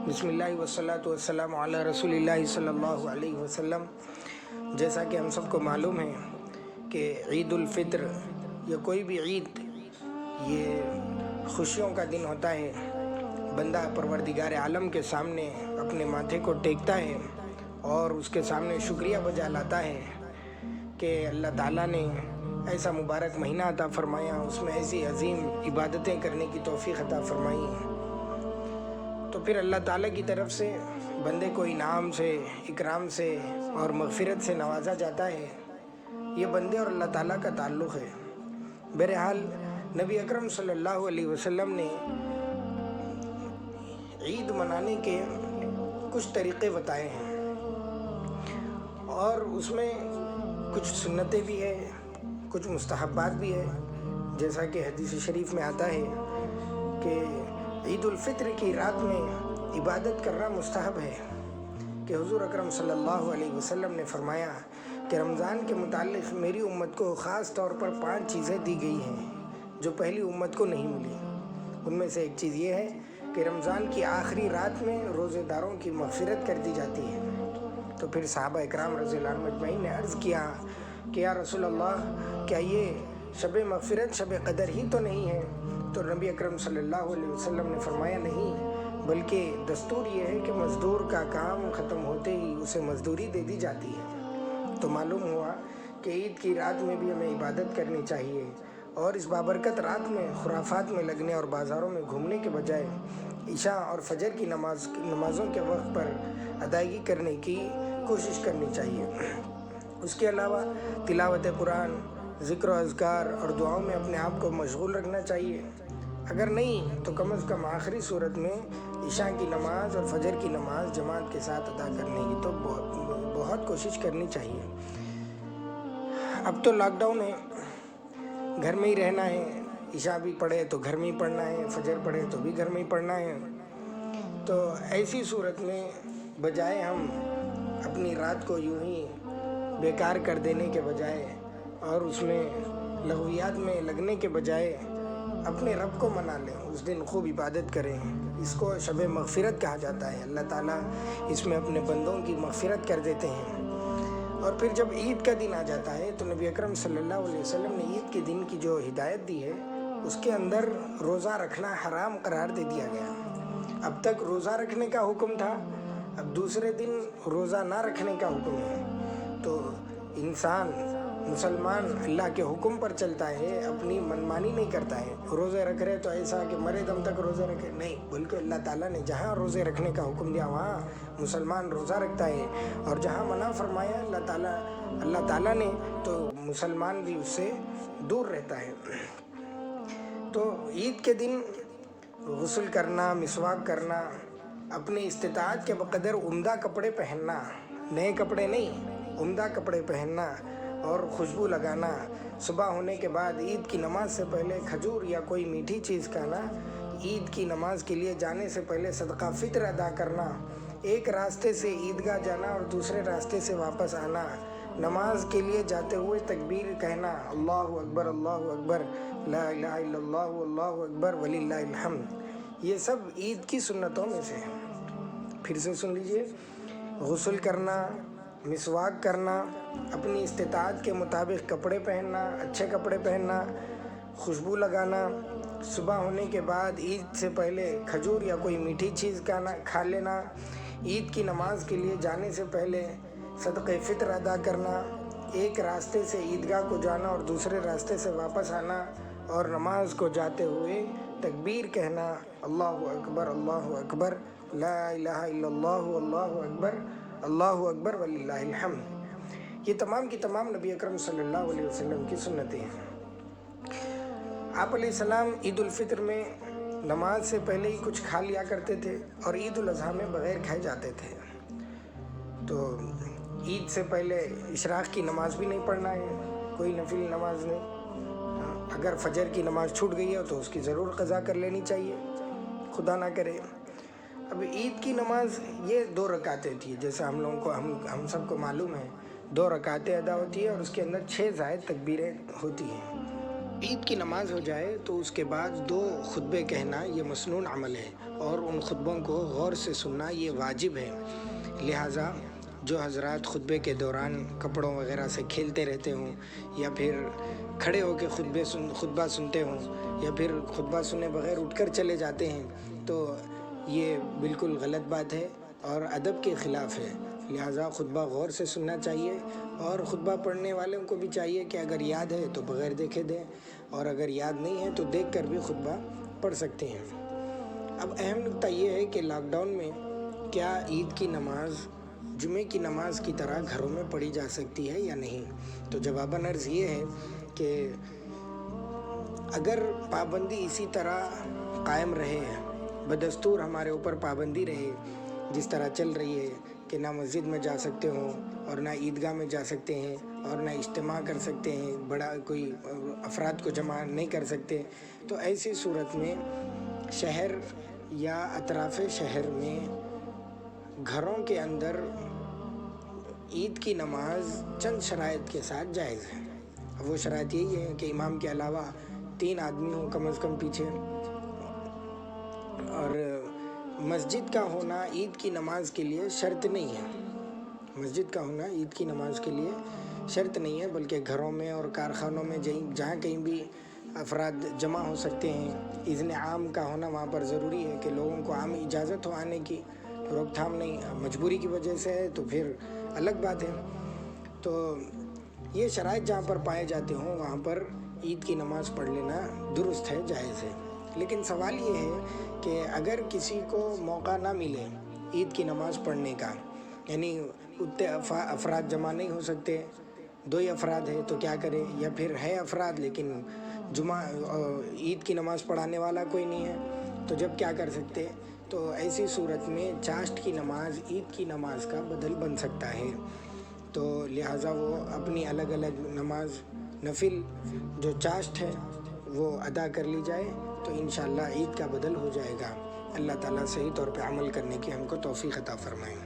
بسم اللہ والصلاۃ والسلام علی رسول اللہ صلی اللہ علیہ وسلم۔ جیسا کہ ہم سب کو معلوم ہے کہ عید الفطر یا کوئی بھی عید یہ خوشیوں کا دن ہوتا ہے۔ بندہ پروردگار عالم کے سامنے اپنے ماتھے کو ٹیکتا ہے اور اس کے سامنے شکریہ بجا لاتا ہے کہ اللہ تعالیٰ نے ایسا مبارک مہینہ عطا فرمایا، اس میں ایسی عظیم عبادتیں کرنے کی توفیق عطا فرمائی۔ تو پھر اللہ تعالیٰ کی طرف سے بندے کو انعام سے، اکرام سے اور مغفرت سے نوازا جاتا ہے۔ یہ بندے اور اللہ تعالیٰ کا تعلق ہے۔ بہرحال نبی اکرم صلی اللہ علیہ وسلم نے عید منانے کے کچھ طریقے بتائے ہیں اور اس میں کچھ سنتیں بھی ہیں، کچھ مستحبات بھی ہیں۔ جیسا کہ حدیث شریف میں آتا ہے کہ عید الفطر کی رات میں عبادت کرنا مستحب ہے، کہ حضور اکرم صلی اللہ علیہ وسلم نے فرمایا کہ رمضان کے متعلق میری امت کو خاص طور پر 5 چیزیں دی گئی ہیں جو پہلی امت کو نہیں ملی۔ ان میں سے ایک چیز یہ ہے کہ رمضان کی آخری رات میں روزے داروں کی مغفرت کر دی جاتی ہے۔ تو پھر صحابہ اکرام رضی اللہ عنہ مجمعین نے عرض کیا کہ یا رسول اللہ، کیا یہ شب مغفرت شب قدر ہی تو نہیں ہے؟ تو نبی اکرم صلی اللہ علیہ وسلم نے فرمایا نہیں، بلکہ دستور یہ ہے کہ مزدور کا کام ختم ہوتے ہی اسے مزدوری دے دی جاتی ہے۔ تو معلوم ہوا کہ عید کی رات میں بھی ہمیں عبادت کرنی چاہیے اور اس بابرکت رات میں خرافات میں لگنے اور بازاروں میں گھومنے کے بجائے عشاء اور فجر کی نمازوں کے وقت پر ادائیگی کرنے کی کوشش کرنی چاہیے۔ اس کے علاوہ تلاوت قرآن، ذکر و اذکار اور دعاؤں میں اپنے آپ کو مشغول رکھنا چاہیے۔ اگر نہیں تو کم از کم آخری صورت میں عشاء کی نماز اور فجر کی نماز جماعت کے ساتھ ادا کرنے کی تو بہت کوشش کرنی چاہیے۔ اب تو لاک ڈاؤن ہے، گھر میں ہی رہنا ہے، عشاء بھی پڑھے تو گھر میں ہی پڑھنا ہے، فجر پڑھے تو بھی گھر میں ہی پڑھنا ہے۔ تو ایسی صورت میں بجائے ہم اپنی رات کو یوں ہی بیکار کر دینے کے بجائے اور اس میں لغویات میں لگنے کے بجائے اپنے رب کو منا لیں، اس دن خوب عبادت کریں۔ اس کو شب مغفرت کہا جاتا ہے۔ اللہ تعالیٰ اس میں اپنے بندوں کی مغفرت کر دیتے ہیں۔ اور پھر جب عید کا دن آ جاتا ہے تو نبی اکرم صلی اللہ علیہ وسلم نے عید کے دن کی جو ہدایت دی ہے اس کے اندر روزہ رکھنا حرام قرار دے دیا گیا۔ اب تک روزہ رکھنے کا حکم تھا، اب دوسرے دن روزہ نہ رکھنے کا حکم ہے۔ تو انسان مسلمان اللہ کے حکم پر چلتا ہے، اپنی منمانی نہیں کرتا ہے۔ روزے رکھ رہے تو ایسا کہ مرے دم تک روزے رکھے نہیں، بلکہ اللہ تعالیٰ نے جہاں روزے رکھنے کا حکم دیا وہاں مسلمان روزہ رکھتا ہے، اور جہاں منع فرمایا اللہ تعالیٰ نے تو مسلمان بھی اس سے دور رہتا ہے۔ تو عید کے دن غسل کرنا، مسواک کرنا، اپنی استطاعت کے بقدر عمدہ کپڑے پہننا، نئے کپڑے نہیں، عمدہ کپڑے پہننا اور خوشبو لگانا، صبح ہونے کے بعد عید کی نماز سے پہلے کھجور یا کوئی میٹھی چیز کھانا، عید کی نماز کے لیے جانے سے پہلے صدقہ فطر ادا کرنا، ایک راستے سے عیدگاہ جانا اور دوسرے راستے سے واپس آنا، نماز کے لیے جاتے ہوئے تکبیر کہنا، اللہ اکبر، لا الہ الا اللہ اللہ اکبر وللہ الحمد، یہ سب عید کی سنتوں میں سے ہیں۔ پھر سے سن لیجئے، غسل کرنا، مسواک کرنا، اپنی استطاعت کے مطابق کپڑے پہننا، اچھے کپڑے پہننا، خوشبو لگانا، صبح ہونے کے بعد عید سے پہلے کھجور یا کوئی میٹھی چیز کھا لینا، عید کی نماز کے لیے جانے سے پہلے صدقہ فطر ادا کرنا، ایک راستے سے عیدگاہ کو جانا اور دوسرے راستے سے واپس آنا، اور نماز کو جاتے ہوئے تکبیر کہنا، اللہ اکبر، لا الہ الا اللہ اللہ اکبر وللہ الحمد۔ یہ تمام کی تمام نبی اکرم صلی اللہ علیہ وسلم کی سنتیں ہیں۔ آپ علیہ السلام عید الفطر میں نماز سے پہلے ہی کچھ کھا لیا کرتے تھے اور عید الاضحیٰ میں بغیر کھائے جاتے تھے۔ تو عید سے پہلے اشراق کی نماز بھی نہیں پڑھنا ہے، کوئی نفل نماز نہیں۔ اگر فجر کی نماز چھوٹ گئی ہے تو اس کی ضرور قضا کر لینی چاہیے، خدا نہ کرے۔ اب عید کی نماز یہ 2 رکعتیں تھی، جیسا ہم سب کو معلوم ہے، 2 رکعتیں ادا ہوتی ہے اور اس کے اندر 6 زائد تکبیریں ہوتی ہیں۔ عید کی نماز ہو جائے تو اس کے بعد 2 خطبے کہنا یہ مسنون عمل ہے، اور ان خطبوں کو غور سے سننا یہ واجب ہے۔ لہٰذا جو حضرات خطبے کے دوران کپڑوں وغیرہ سے کھیلتے رہتے ہوں، یا پھر کھڑے ہو کے خطبہ سنتے ہوں، یا پھر خطبہ سنے بغیر اٹھ کر چلے جاتے ہیں، تو یہ بالکل غلط بات ہے اور ادب کے خلاف ہے۔ لہٰذا خطبہ غور سے سننا چاہیے، اور خطبہ پڑھنے والوں کو بھی چاہیے کہ اگر یاد ہے تو بغیر دیکھے دیں، اور اگر یاد نہیں ہے تو دیکھ کر بھی خطبہ پڑھ سکتے ہیں۔ اب اہم نکتہ یہ ہے کہ لاک ڈاؤن میں کیا عید کی نماز جمعے کی نماز کی طرح گھروں میں پڑھی جا سکتی ہے یا نہیں؟ تو جواباً عرض یہ ہے کہ اگر پابندی اسی طرح قائم رہے، بدستور ہمارے اوپر پابندی رہے جس طرح چل رہی ہے کہ نہ مسجد میں جا سکتے ہوں اور نہ عیدگاہ میں جا سکتے ہیں اور نہ اجتماع کر سکتے ہیں، بڑا کوئی افراد کو جمع نہیں کر سکتے، تو ایسی صورت میں شہر یا اطراف شہر میں گھروں کے اندر عید کی نماز چند شرائط کے ساتھ جائز ہے۔ وہ شرائط یہی ہے کہ امام کے علاوہ 3 آدمی ہوں کم از کم پیچھے، اور مسجد کا ہونا عید کی نماز کے لیے شرط نہیں ہے۔ مسجد کا ہونا عید کی نماز کے لیے شرط نہیں ہے، بلکہ گھروں میں اور کارخانوں میں جہاں کہیں بھی افراد جمع ہو سکتے ہیں، اذن عام کا ہونا وہاں پر ضروری ہے کہ لوگوں کو عام اجازت ہو آنے کی، روک تھام نہیں، مجبوری کی وجہ سے ہے تو پھر الگ بات ہے۔ تو یہ شرائط جہاں پر پائے جاتے ہوں وہاں پر عید کی نماز پڑھ لینا درست ہے، جائز ہے۔ لیکن سوال یہ ہے کہ اگر کسی کو موقع نہ ملے عید کی نماز پڑھنے کا، یعنی اتنے افراد جمع نہیں ہو سکتے، 2 ہی افراد ہیں تو کیا کرے، یا پھر ہے افراد لیکن عید کی نماز پڑھانے والا کوئی نہیں ہے، تو جب کیا کر سکتے؟ تو ایسی صورت میں چاشت کی نماز عید کی نماز کا بدل بن سکتا ہے، تو لہٰذا وہ اپنی الگ الگ نماز نفل جو چاشت ہے وہ ادا کر لی جائے، تو انشاءاللہ عید کا بدل ہو جائے گا۔ اللہ تعالیٰ صحیح طور پہ عمل کرنے کی ہم کو توفیق عطا فرمائیں۔